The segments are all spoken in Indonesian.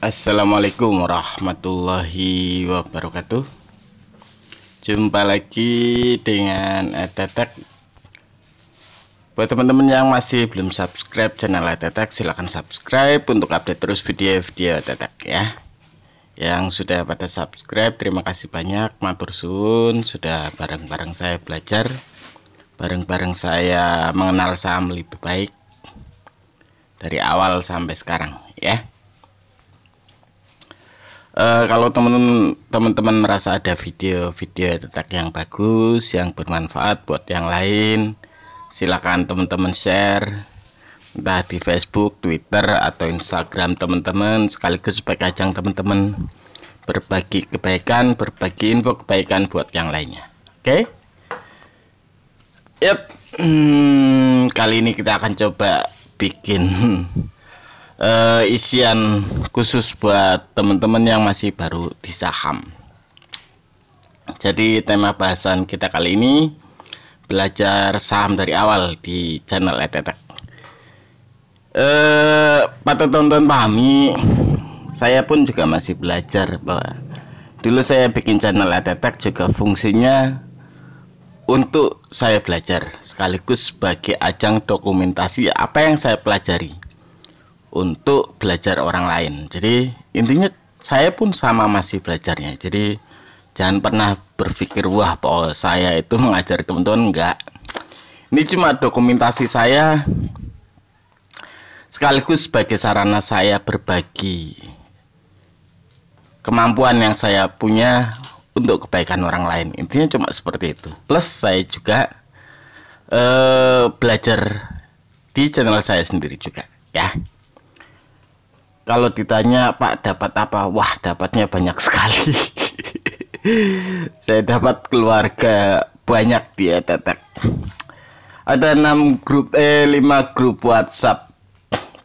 Assalamualaikum warahmatullahi wabarakatuh. Jumpa lagi dengan Etetek. Buat teman-teman yang masih belum subscribe channel Etetek, silahkan subscribe untuk update terus video-video Etetek ya. Yang sudah pada subscribe, terima kasih banyak. Matur suwun, sudah bareng-bareng saya belajar, bareng-bareng saya mengenal saham lebih baik dari awal sampai sekarang ya. Kalau teman-teman merasa ada video-video Etetek yang bagus, yang bermanfaat buat yang lain, silakan teman-teman share entah di Facebook, Twitter, atau Instagram teman-teman, sekaligus sebagai ajang teman-teman berbagi kebaikan, berbagi info kebaikan buat yang lainnya. Oke? Yep. Kali ini kita akan coba bikin isian khusus buat teman-teman yang masih baru di saham. Jadi tema bahasan kita kali ini belajar saham dari awal di channel Etetek. Patut teman-teman pahami, saya pun juga masih belajar bahwa dulu saya bikin channel Etetek juga fungsinya untuk saya belajar sekaligus sebagai ajang dokumentasi apa yang saya pelajari untuk belajar orang lain. Jadi intinya saya pun sama masih belajarnya. Jadi jangan pernah berpikir wah bahwa saya itu mengajari teman-teman, enggak. Ini cuma dokumentasi saya sekaligus sebagai sarana saya berbagi kemampuan yang saya punya untuk kebaikan orang lain. Intinya cuma seperti itu. Plus saya juga belajar di channel saya sendiri juga ya. Kalau ditanya Pak dapat apa? Wah, dapatnya banyak sekali. Saya dapat keluarga banyak di Etetek. Ada 5 grup WhatsApp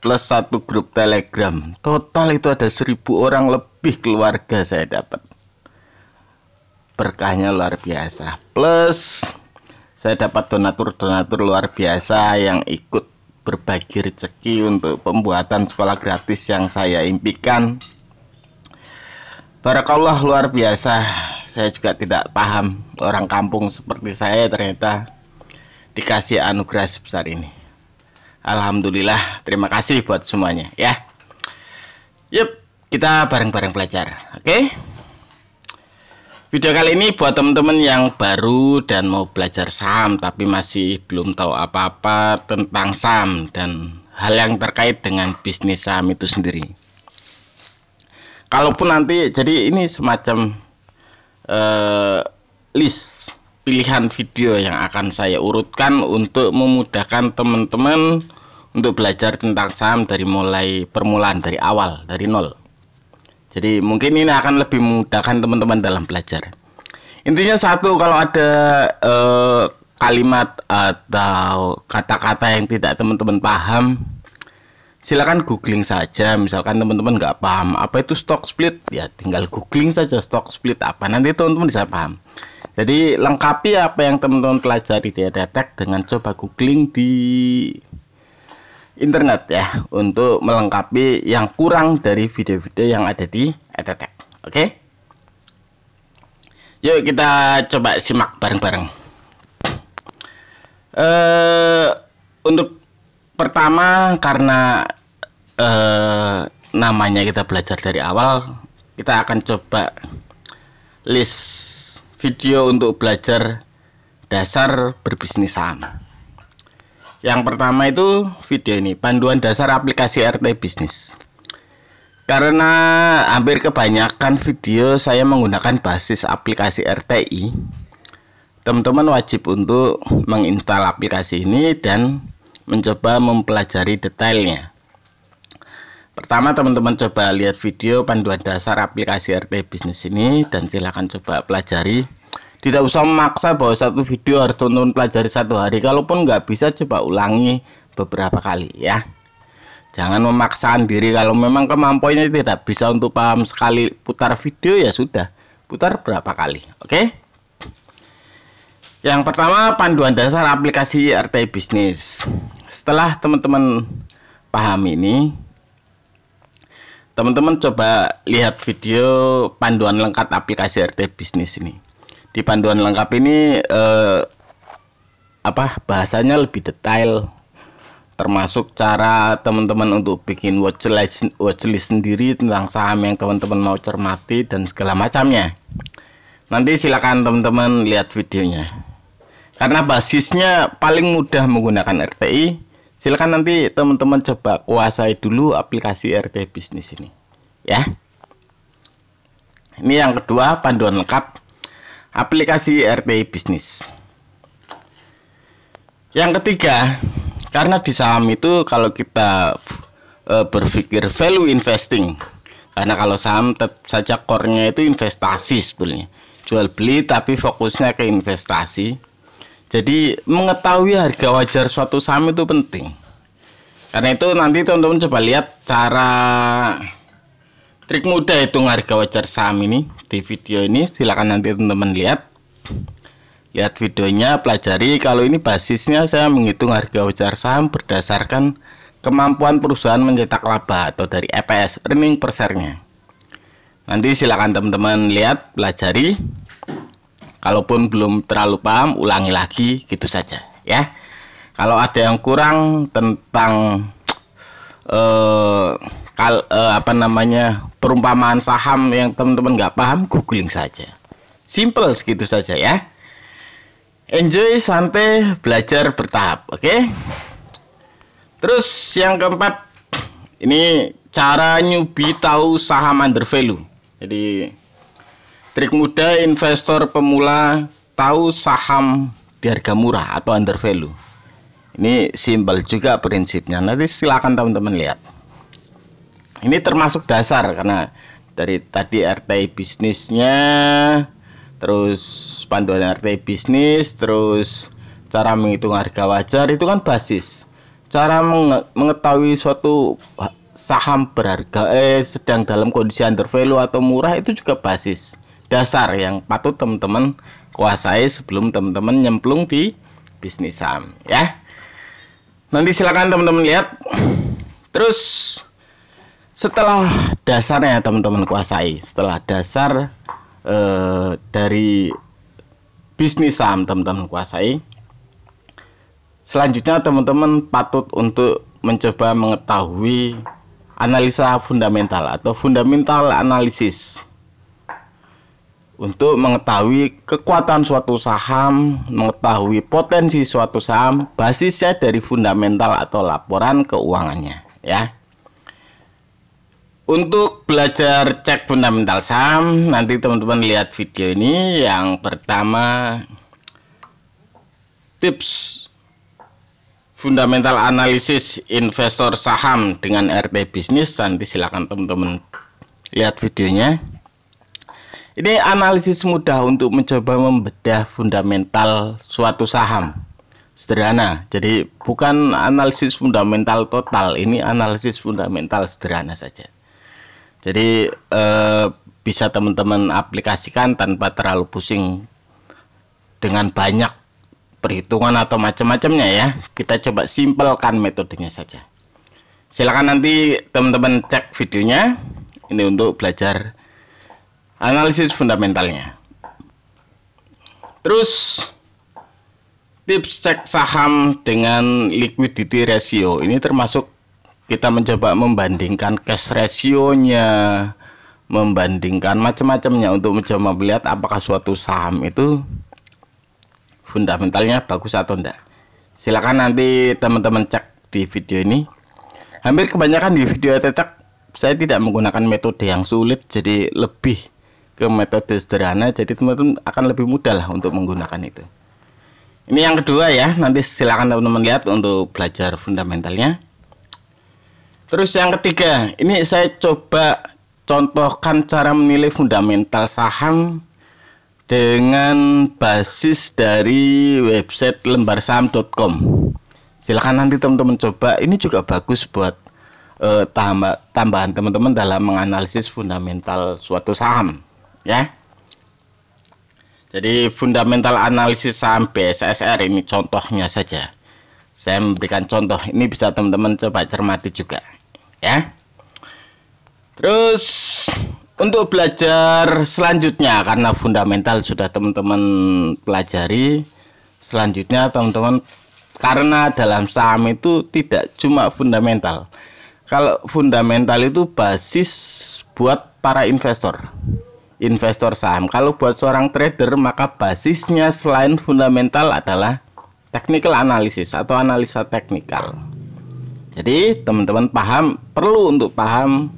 plus 1 grup Telegram. Total itu ada 1000 orang lebih keluarga saya dapat. Berkahnya luar biasa. Plus saya dapat donatur-donatur luar biasa yang ikut berbagi rezeki untuk pembuatan sekolah gratis yang saya impikan. Barakallah, luar biasa. Saya juga tidak paham orang kampung seperti saya ternyata dikasih anugerah sebesar ini. Alhamdulillah, terima kasih buat semuanya ya. Yuk, kita bareng-bareng belajar. Oke? Video kali ini buat teman-teman yang baru dan mau belajar saham tapi masih belum tahu apa-apa tentang saham dan hal yang terkait dengan bisnis saham itu sendiri. Kalaupun nanti, jadi ini semacam list pilihan video yang akan saya urutkan untuk memudahkan teman-teman untuk belajar tentang saham dari mulai permulaan, dari awal, dari nol. Jadi mungkin ini akan lebih memudahkan teman-teman dalam belajar. Intinya satu, kalau ada kalimat atau kata-kata yang tidak teman-teman paham, silakan googling saja. Misalkan teman-teman nggak paham apa itu stock split, ya tinggal googling saja stock split apa, nanti teman-teman bisa paham. Jadi lengkapi apa yang teman-teman pelajari di Etetek dengan coba googling di internet ya, untuk melengkapi yang kurang dari video-video yang ada di Etetek. Oke? Yuk kita coba simak bareng-bareng. Untuk pertama, karena namanya kita belajar dari awal, kita akan coba list video untuk belajar dasar berbisnis saham. Yang pertama itu video ini, panduan dasar aplikasi RT bisnis. Karena hampir kebanyakan video saya menggunakan basis aplikasi RTI, teman-teman wajib untuk menginstal aplikasi ini dan mencoba mempelajari detailnya. Pertama, teman-teman coba lihat video panduan dasar aplikasi RT bisnis ini dan silahkan coba pelajari. Tidak usah memaksa bahwa satu video harus teman-teman pelajari 1 hari. Kalaupun nggak bisa, coba ulangi beberapa kali ya. Jangan memaksakan diri. Kalau memang kemampuannya tidak bisa untuk paham sekali putar video, ya sudah, putar berapa kali. Oke? Yang pertama, panduan dasar aplikasi RT bisnis. Setelah teman-teman paham ini, teman-teman coba lihat video panduan lengkap aplikasi RT Bisnis ini. Di panduan lengkap ini bahasanya lebih detail, termasuk cara teman-teman untuk bikin watchlist sendiri tentang saham yang teman-teman mau cermati dan segala macamnya. Nanti silakan teman-teman lihat videonya. Karena basisnya paling mudah menggunakan RTI, silakan nanti teman-teman coba kuasai dulu aplikasi RT Bisnis ini, ya. Ini yang kedua, panduan lengkap aplikasi RT Bisnis. Yang ketiga, karena di saham itu kalau kita berpikir value investing, karena kalau saham tetap saja core-nya itu investasi sebetulnya, jual beli tapi fokusnya ke investasi. Jadi mengetahui harga wajar suatu saham itu penting. Karena itu nanti teman-teman coba lihat cara trik mudah hitung harga wajar saham ini di video ini. Silakan nanti teman-teman lihat videonya, pelajari. Kalau ini basisnya saya menghitung harga wajar saham berdasarkan kemampuan perusahaan mencetak laba atau dari EPS, earning per share-nya. Nanti silakan teman-teman lihat, pelajari. Kalaupun belum terlalu paham, ulangi lagi, gitu saja, ya. Kalau ada yang kurang tentang perumpamaan saham yang teman-teman nggak paham, googling saja. Simple segitu saja, ya. Enjoy, santai, belajar bertahap, oke? Terus yang keempat, ini cara newbie tahu saham under value. Jadi trik mudah investor pemula tahu saham di harga murah atau under value. Ini simpel juga prinsipnya. Nanti silakan teman-teman lihat. Ini termasuk dasar karena dari tadi RT bisnisnya, terus panduan RT bisnis, terus cara menghitung harga wajar itu kan basis. Cara mengetahui suatu saham berharga sedang dalam kondisi under value atau murah itu juga basis dasar yang patut teman-teman kuasai sebelum teman-teman nyemplung di bisnis saham, ya. Nanti silakan teman-teman lihat. Terus setelah dasarnya teman-teman kuasai, setelah dasar dari bisnis saham teman-teman kuasai, selanjutnya teman-teman patut untuk mencoba mengetahui analisa fundamental atau fundamental analisis untuk mengetahui kekuatan suatu saham, mengetahui potensi suatu saham, basisnya dari fundamental atau laporan keuangannya, ya. Untuk belajar cek fundamental saham, nanti teman-teman lihat video ini. Yang pertama, tips fundamental analisis investor saham dengan RT bisnis. Nanti silakan teman-teman lihat videonya. Ini analisis mudah untuk mencoba membedah fundamental suatu saham. Sederhana. Jadi bukan analisis fundamental total, ini analisis fundamental sederhana saja. Jadi bisa teman-teman aplikasikan tanpa terlalu pusing dengan banyak perhitungan atau macam-macamnya, ya. Kita coba simpelkan metodenya saja. Silakan nanti teman-teman cek videonya. Ini untuk belajar analisis fundamentalnya. Terus tips cek saham dengan liquidity ratio. Ini termasuk kita mencoba membandingkan cash ratio-nya, membandingkan macam-macamnya untuk mencoba melihat apakah suatu saham itu fundamentalnya bagus atau enggak. Silakan nanti teman-teman cek di video ini. Hampir kebanyakan di video cetak saya tidak menggunakan metode yang sulit, jadi lebih ke metode sederhana, jadi teman-teman akan lebih mudah lah untuk menggunakan itu. Ini yang kedua, ya. Nanti silakan teman-teman lihat untuk belajar fundamentalnya. Terus yang ketiga, ini saya coba contohkan cara menilai fundamental saham dengan basis dari website lembarsaham.com. Silakan nanti teman-teman coba. Ini juga bagus buat tambahan teman-teman dalam menganalisis fundamental suatu saham, ya. Jadi fundamental analisis saham BSSR ini contohnya saja. Saya memberikan contoh, ini bisa teman-teman coba cermati juga, ya. Terus untuk belajar selanjutnya, karena fundamental sudah teman-teman pelajari, selanjutnya teman-teman, karena dalam saham itu tidak cuma fundamental. Kalau fundamental itu basis buat para investor saham. Kalau buat seorang trader, maka basisnya selain fundamental adalah technical analysis atau analisa teknikal. Jadi teman-teman perlu untuk paham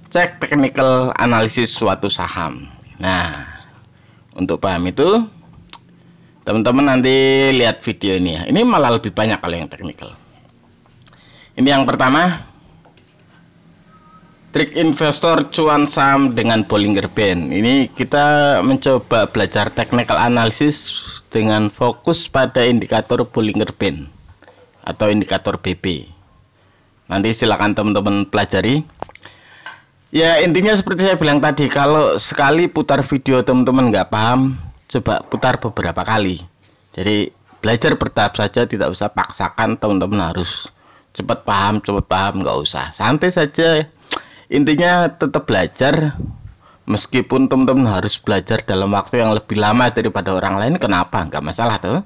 cek technical analysis suatu saham. Nah, untuk paham itu teman-teman nanti lihat video ini ya. Ini malah lebih banyak kalau yang technical. Ini yang pertama, trik investor cuan saham dengan Bollinger Band. Ini kita mencoba belajar technical analysis dengan fokus pada indikator Bollinger Band atau indikator BB. Nanti silakan teman-teman pelajari. Ya, intinya seperti saya bilang tadi, kalau sekali putar video teman-teman nggak paham, coba putar beberapa kali. Jadi belajar bertahap saja, tidak usah paksakan teman-teman harus cepat paham, nggak usah. Santai saja. Intinya tetap belajar, meskipun teman-teman harus belajar dalam waktu yang lebih lama daripada orang lain, kenapa? Nggak masalah tuh.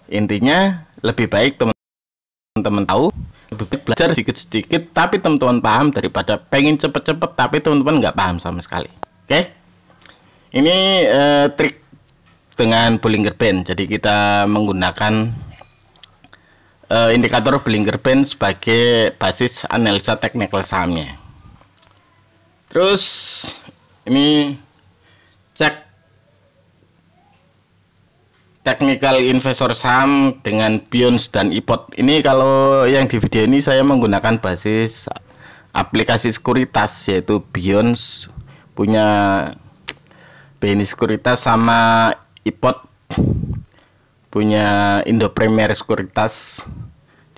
Intinya lebih baik teman-teman tahu, lebih baik belajar sedikit-sedikit tapi teman-teman paham daripada pengen cepet-cepet tapi teman-teman nggak paham sama sekali. Oke? Ini trik dengan Bollinger Band. Jadi kita menggunakan indikator Bollinger Band sebagai basis analisa teknikal sahamnya. Terus ini cek technical investor saham dengan Beyonce dan iPod. Ini kalau yang di video ini saya menggunakan basis aplikasi sekuritas, yaitu Beyonce punya BNI Sekuritas, sama iPod punya Indo Premier Sekuritas.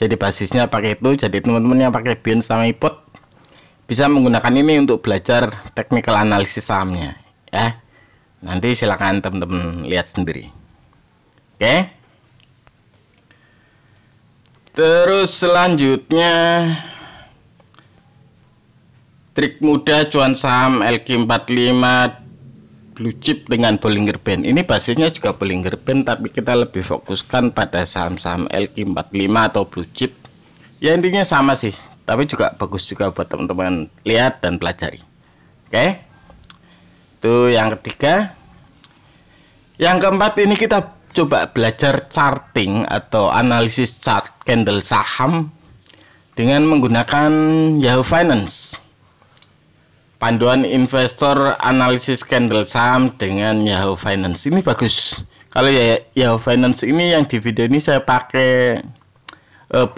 Jadi basisnya pakai itu. Jadi teman-teman yang pakai Beyonce sama iPod bisa menggunakan ini untuk belajar technical analisis sahamnya ya. Nanti silakan teman-teman lihat sendiri. Oke. Terus selanjutnya trik mudah cuan saham LQ45 blue chip dengan Bollinger Band. Ini basisnya juga Bollinger Band, tapi kita lebih fokuskan pada saham-saham LQ45 atau blue chip. Ya intinya sama sih, tapi juga bagus juga buat teman-teman lihat dan pelajari. Oke, itu yang ketiga. Yang keempat, ini kita coba belajar charting atau analisis chart candle saham dengan menggunakan Yahoo Finance. Panduan investor analisis candle saham dengan Yahoo Finance ini bagus. Kalau ya Yahoo Finance ini, yang di video ini saya pakai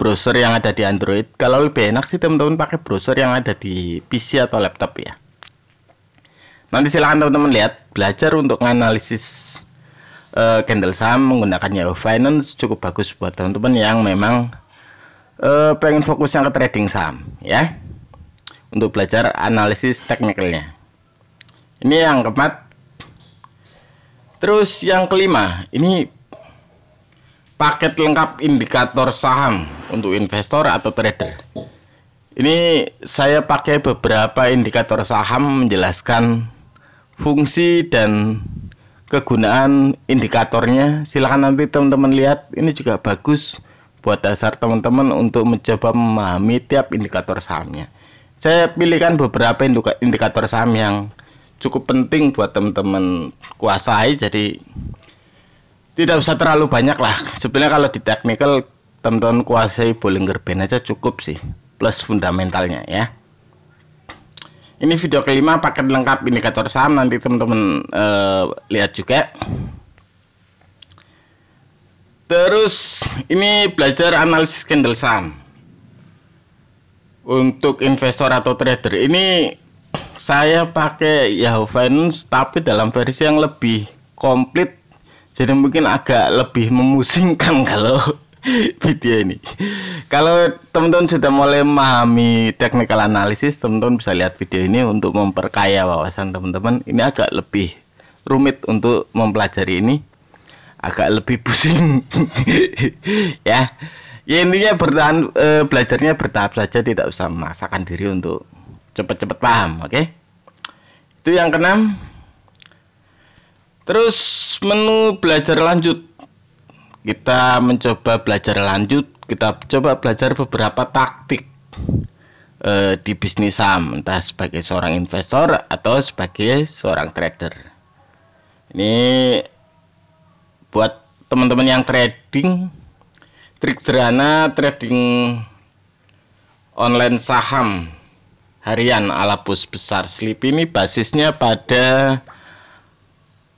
browser yang ada di Android. Kalau lebih enak sih teman-teman pakai browser yang ada di PC atau laptop ya. Nanti silahkan teman-teman lihat, belajar untuk menganalisis candle saham menggunakan Yahoo Finance. Cukup bagus buat teman-teman yang memang pengen fokusnya ke trading saham ya, untuk belajar analisis teknikalnya. Ini yang keempat. Terus yang kelima, ini paket lengkap indikator saham untuk investor atau trader. Ini saya pakai beberapa indikator saham menjelaskan fungsi dan kegunaan indikatornya. Silahkan nanti teman-teman lihat, ini juga bagus buat dasar teman-teman untuk mencoba memahami tiap indikator sahamnya. Saya pilihkan beberapa indikator saham yang cukup penting buat teman-teman kuasai, jadi tidak usah terlalu banyak lah. Sebenarnya kalau di technical teman-teman kuasai Bollinger Band aja cukup sih, plus fundamentalnya ya. Ini video kelima, paket lengkap indikator saham. Nanti teman-teman lihat juga. Terus ini belajar analisis candle saham untuk investor atau trader. Ini saya pakai Yahoo Finance tapi dalam versi yang lebih komplit, jadi mungkin agak lebih memusingkan kalau video ini. Kalau teman-teman sudah mulai memahami technical analysis, teman-teman bisa lihat video ini untuk memperkaya wawasan teman-teman. Ini agak lebih rumit untuk mempelajari ini, agak lebih pusing ya intinya belajarnya bertahap saja, tidak usah memaksakan diri untuk cepat-cepat paham. Oke, itu yang keenam. Terus menu belajar lanjut, kita mencoba belajar lanjut, kita coba belajar beberapa taktik di bisnis saham, entah sebagai seorang investor atau sebagai seorang trader. Ini buat teman-teman yang trading, trik sederhana trading online saham harian ala bos besar Sleep ini basisnya pada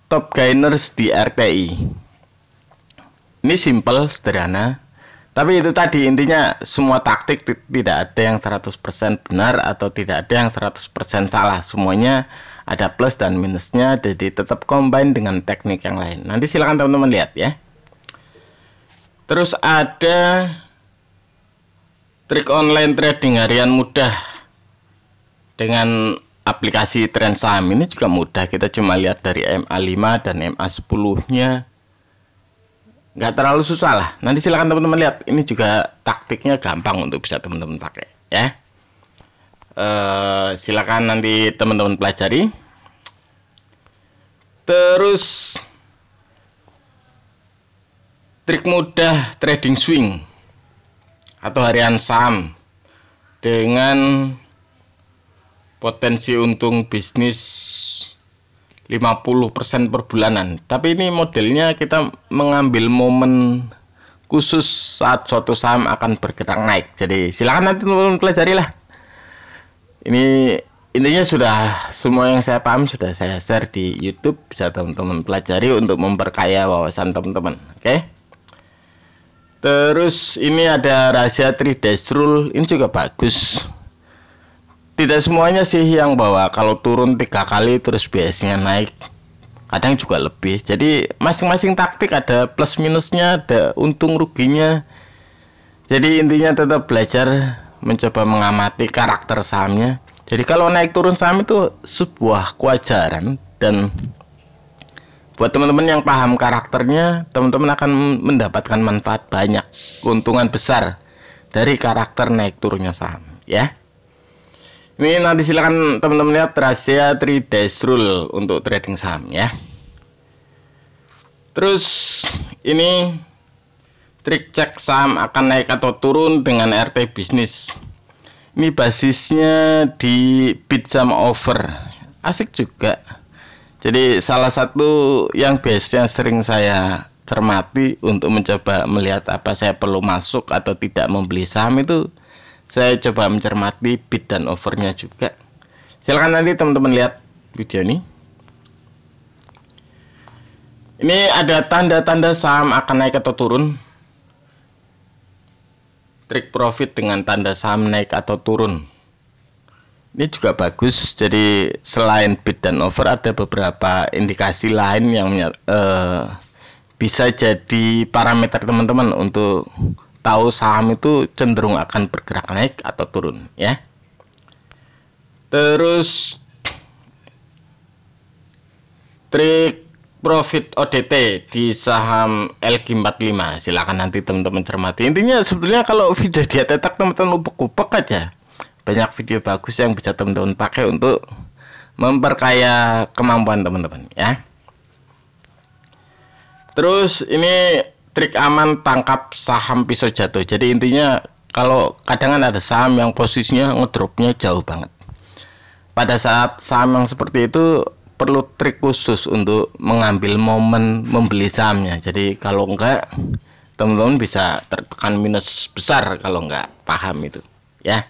top gainers di RTI. Ini simple, sederhana, tapi itu tadi intinya semua taktik tidak ada yang 100% benar atau tidak ada yang 100% salah. Semuanya ada plus dan minusnya, jadi tetap combine dengan teknik yang lain. Nanti silakan teman-teman lihat ya. Terus ada trik online trading harian mudah dengan aplikasi tren saham. Ini juga mudah, kita cuma lihat dari MA5 dan MA10 nya, nggak terlalu susah lah. Nanti silakan teman-teman lihat, ini juga taktiknya gampang untuk bisa teman-teman pakai ya. Silakan nanti teman-teman pelajari. Terus trik mudah trading swing atau harian saham dengan potensi untung bisnis 50% per bulanan. Tapi ini modelnya kita mengambil momen khusus saat suatu saham akan bergerak naik. Jadi silakan nanti teman-teman pelajari lah. Ini intinya sudah semua yang saya paham sudah saya share di YouTube, bisa teman-teman pelajari untuk memperkaya wawasan teman-teman. Oke. Terus ini ada rahasia 3 days rule, ini juga bagus. Tidak semuanya sih yang bawa, kalau turun 3 kali terus biasanya naik, kadang juga lebih. Jadi masing-masing taktik ada plus minusnya, ada untung ruginya. Jadi intinya tetap belajar, mencoba mengamati karakter sahamnya. Jadi kalau naik turun saham itu sebuah kewajaran, dan buat teman-teman yang paham karakternya, teman-teman akan mendapatkan manfaat banyak, keuntungan besar dari karakter naik turunnya saham ya. Ini nanti silakan teman-teman lihat rahasia 3 days rule untuk trading saham ya. Terus ini trik cek saham akan naik atau turun dengan RT bisnis. Ini basisnya di bid sama over, asik juga. Jadi salah satu yang biasanya sering saya cermati untuk mencoba melihat apa saya perlu masuk atau tidak membeli saham itu, saya coba mencermati bid dan overnya juga. Silahkan nanti teman-teman lihat video ini. Ini ada tanda-tanda saham akan naik atau turun. Trik profit dengan tanda saham naik atau turun. Ini juga bagus. Jadi selain bid dan over ada beberapa indikasi lain yang bisa jadi parameter teman-teman untuk tahu saham itu cenderung akan bergerak naik atau turun ya. Terus trik profit ODT di saham LQ45, silakan nanti teman-teman cermati. Intinya sebetulnya kalau video dia tetak teman-teman upek-upek aja, banyak video bagus yang bisa teman-teman pakai untuk memperkaya kemampuan teman-teman ya. Terus ini trik aman tangkap saham pisau jatuh. Jadi intinya kalau kadang ada saham yang posisinya ngedropnya jauh banget. Pada saat saham yang seperti itu perlu trik khusus untuk mengambil momen membeli sahamnya. Jadi kalau enggak, teman-teman bisa tertekan minus besar kalau enggak paham itu ya.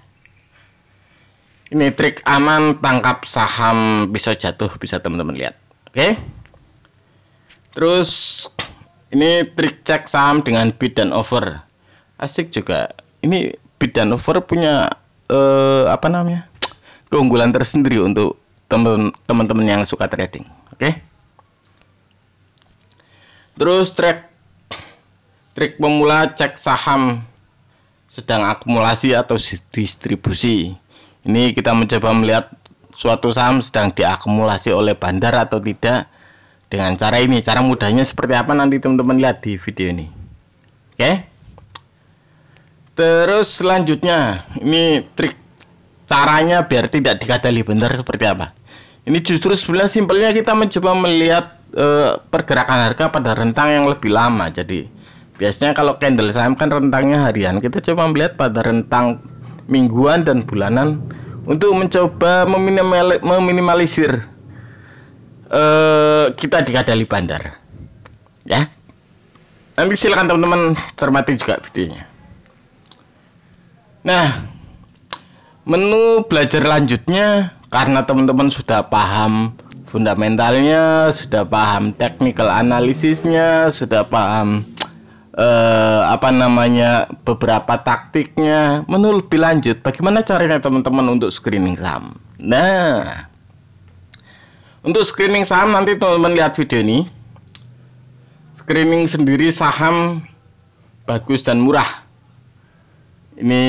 Ini trik aman tangkap saham pisau jatuh, bisa teman-teman lihat. Oke. Terus ini trik cek saham dengan bid dan over, asik juga. Ini bid dan over punya keunggulan tersendiri untuk teman-teman yang suka trading. Oke. Terus trik pemula cek saham sedang akumulasi atau distribusi. Ini kita mencoba melihat suatu saham sedang diakumulasi oleh bandar atau tidak dengan cara ini. Cara mudahnya seperti apa nanti teman-teman lihat di video ini. Oke. Terus selanjutnya ini trik caranya biar tidak dikadali benar seperti apa. Ini justru sebenarnya simpelnya kita mencoba melihat pergerakan harga pada rentang yang lebih lama. Jadi biasanya kalau candle saham kan rentangnya harian, kita coba melihat pada rentang mingguan dan bulanan untuk mencoba meminimalisir kita dikadali bandar. Ya, nanti silakan teman-teman cermati juga videonya. Nah, menu belajar lanjutnya, karena teman-teman sudah paham fundamentalnya, sudah paham technical analisisnya, sudah paham beberapa taktiknya. Menu lebih lanjut, bagaimana caranya teman-teman untuk screening saham. Nah, untuk screening saham nanti teman-teman lihat video ini. Screening sendiri saham bagus dan murah. Ini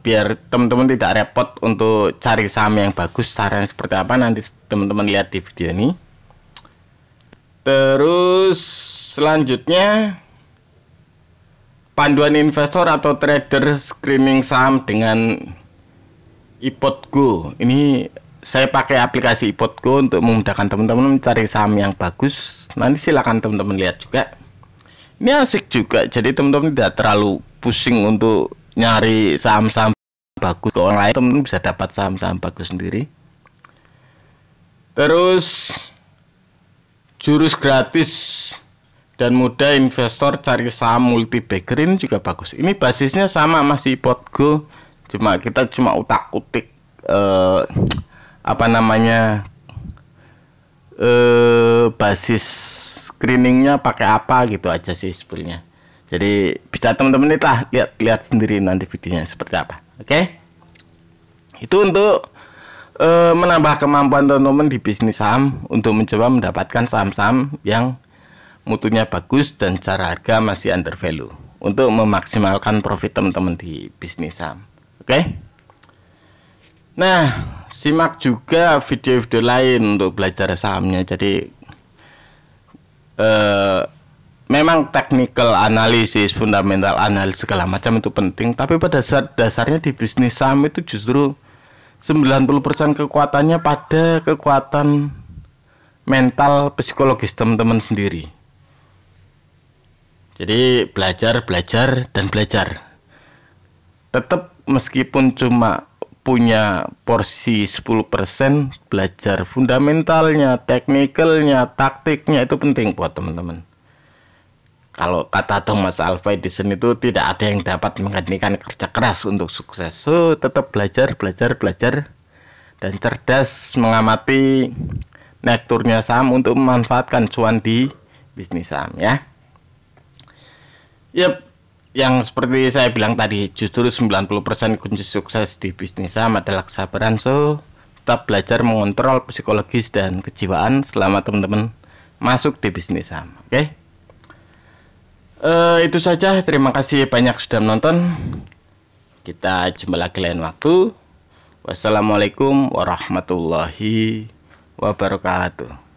biar teman-teman tidak repot untuk cari saham yang bagus. Caranya seperti apa nanti teman-teman lihat di video ini. Terus selanjutnya panduan investor atau trader screening saham dengan iPod-Go. Ini saya pakai aplikasi iPod-Go untuk memudahkan teman-teman mencari saham yang bagus. Nanti silakan teman-teman lihat juga. Ini asik juga, jadi teman-teman tidak terlalu pusing untuk nyari saham-saham bagus ke orang lain. Teman-teman bisa dapat saham-saham bagus sendiri. Terus jurus gratis dan mudah investor cari saham multi bagger ini juga bagus. Ini basisnya sama, masih iPod-Go, cuma kita utak-utik basis screeningnya pakai apa gitu aja sih sebenarnya. Jadi bisa teman-teman lihat sendiri nanti videonya seperti apa. Oke? Itu untuk menambah kemampuan teman-teman di bisnis saham untuk mencoba mendapatkan saham-saham yang mutunya bagus dan cara harga masih under value untuk memaksimalkan profit teman-teman di bisnis saham. Oke? Nah, simak juga video-video lain untuk belajar sahamnya. Jadi memang technical analisis, fundamental analisis segala macam itu penting, tapi pada dasarnya di bisnis saham itu justru 90% kekuatannya pada kekuatan mental psikologis teman-teman sendiri. Jadi belajar dan belajar. Tetap meskipun cuma punya porsi 10%, belajar fundamentalnya, teknikalnya, taktiknya itu penting buat teman-teman. Kalau kata Thomas Alva Edison itu tidak ada yang dapat menggantikan kerja keras untuk sukses. So, tetap belajar dan cerdas mengamati naik turunnya saham untuk memanfaatkan cuan di bisnis saham ya. Yep. Yang seperti saya bilang tadi, justru 90% kunci sukses di bisnis saham adalah kesabaran. So, tetap belajar mengontrol psikologis dan kejiwaan selama teman-teman masuk di bisnis saham. Oke? Itu saja. Terima kasih banyak sudah menonton. Kita jumpa lagi lain waktu. Wassalamualaikum warahmatullahi wabarakatuh.